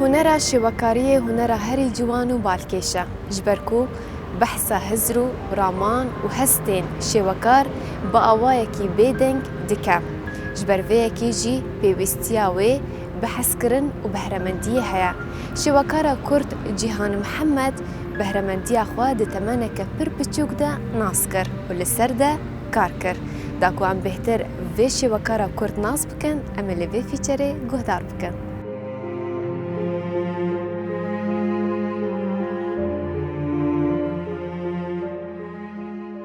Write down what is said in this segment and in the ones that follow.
هنرا شوكارية هنرا هري جوان و بالكيشة جبركو بحثا هزرو رامان و هستين شوكار بآوايكي بيدنگ دكا جبرويكي جي بيوستياوي بحث كرن و بهرمندية هيا شوكارا كرد جيهان محمد بهرمندية خوا دتمانك پر بچوك دا ناسكر و لسر دا كاركر داكو عم بهتر في شوكارا كرد ناس بكن امالي في فيچره گهدار بكن.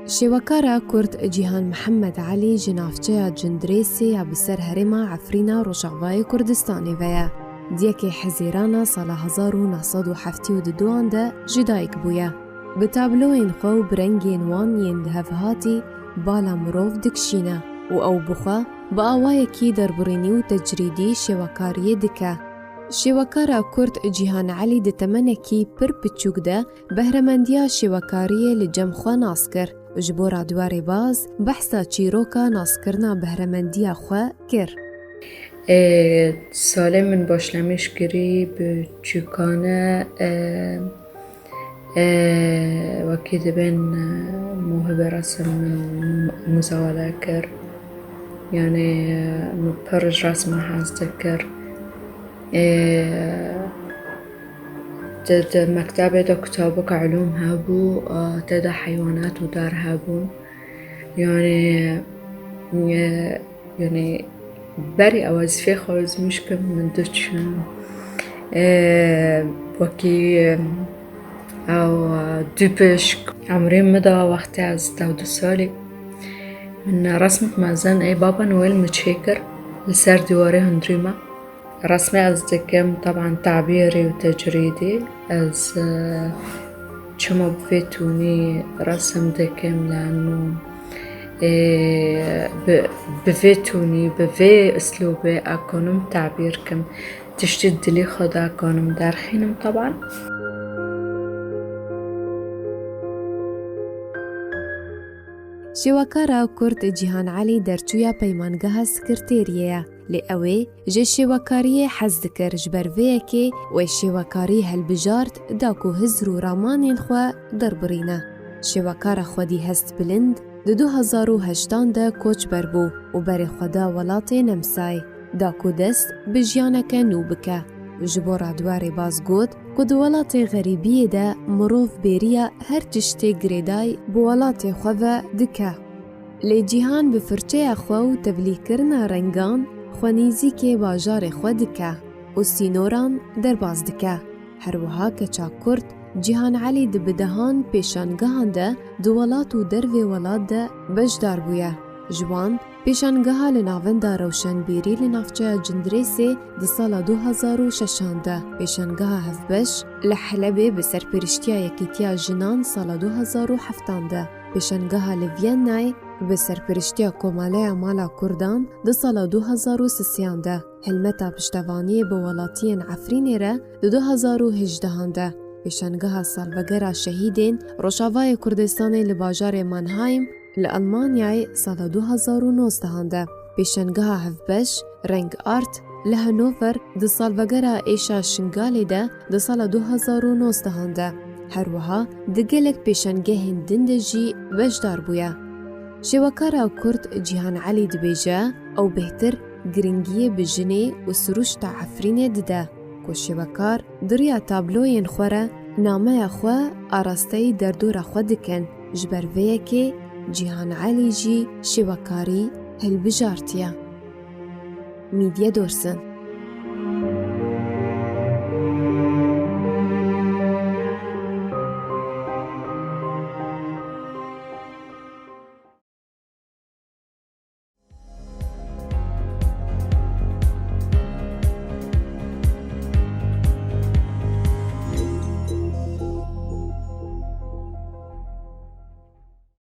شوكارا كرد جيهان محمد علي جنافچه جندريسي یا بسر هرما عفرينا روشاوای کردستانی ویا دیکی حزیرانا سال 1972 ده جدایک بویا به تابلوین خو برنگین وان ین دهفهاتی بالا مروف دکشینا و او بخوا با آوایکی دربرینی و تجریدی شوکاری دکه شوكارا كرد جيهان علي دتمنكي پر بچوك ده بهرمنديا شوكارية لجمخوا ناسكر جبورا دواري باز بحثا چيروكا ناسكرنا بهرمنديا خوا كر ساله من باشلمش گری به چوکانه وکی دبن موهبه رسم من مزاوله کر يعني پرج رسمه هست کر مكتبة دا كتابك علوم هابو تدا حيوانات ودار هابون يعني بري أواز في خوز مشكم من دوش وكي أو دوبشك عمرين مدى وقتي از 12 سالي من رسمة مازن أي بابا نويل متشيكر لسر دواري هندريما رسمي از دكم طبعا تعبيري وتجريدي از شما بفيتوني رسم دكم لأنه بفيتوني بفي اسلوبي اكونم تعبيركم تشتد لي خدا اكونم دارخينم طبعا شوكارا كرد جيهان علي درچويا پيمانگها سكرتيريا لأوي جي شوكارية حز دكر جبرويكي و شوكاري هالبجارت داكو هزرو رامانين خوا دربرينا شوكارا خودي هست بلند د 2008 ده کوچ بربو و بری خدا ولاتی نمسای داکو دست بجیانک نوبکه و جبورا دواری باز گود که دو ولاتی غریبیه ده مروف بیریا هر چشتی گریدای بو ولاتی خواه دکه لی جیهان بفرچه خواه و تبلیغ کرنا رنگان خوانیزی که باجار خواه دکه و سینوران در باز دکه هر وها که چا کرد جيهان علي دبدهان پیشانگهان ده دوالات و دروی ولاد ده بجدار بویا. جوان پیشانگها لناون ده روشنبیری لنافچه جندریسی ده سال 2006 ده. پیشانگها هفبش لحلبه بسر پرشتیا یکیتیا جنان سال 2007 ده. پیشانگها لوین نای بسر پرشتیا کماله مالا کردان ده سال 2003 ده. هلمتا پشتوانی بولاتین عفرینی را ده 2018 ده. پیشنگاه سالوگرا شهیدین روشاوای کردستان لباجار مانهایم لألمانیای سال 2019 ده. پیشنگاه هفبش رنگ آرت لهنوفر ده سالوگرا ایشا شنگالی ده سال 2019 ده. هر وها ده گلک پیشنگاه دندجی وجدار بویا. شوكارا كرد جيهان علي دبيجا أو بهتر گرنگیه بجنه و سروش تا عفرینه دده. کو شوکار دریا تابلوین خوره نامه خو آراسته دردور خو دکن جبرویه که جیهان علی جی شوکاری هل بجارتیا میدیا دورسن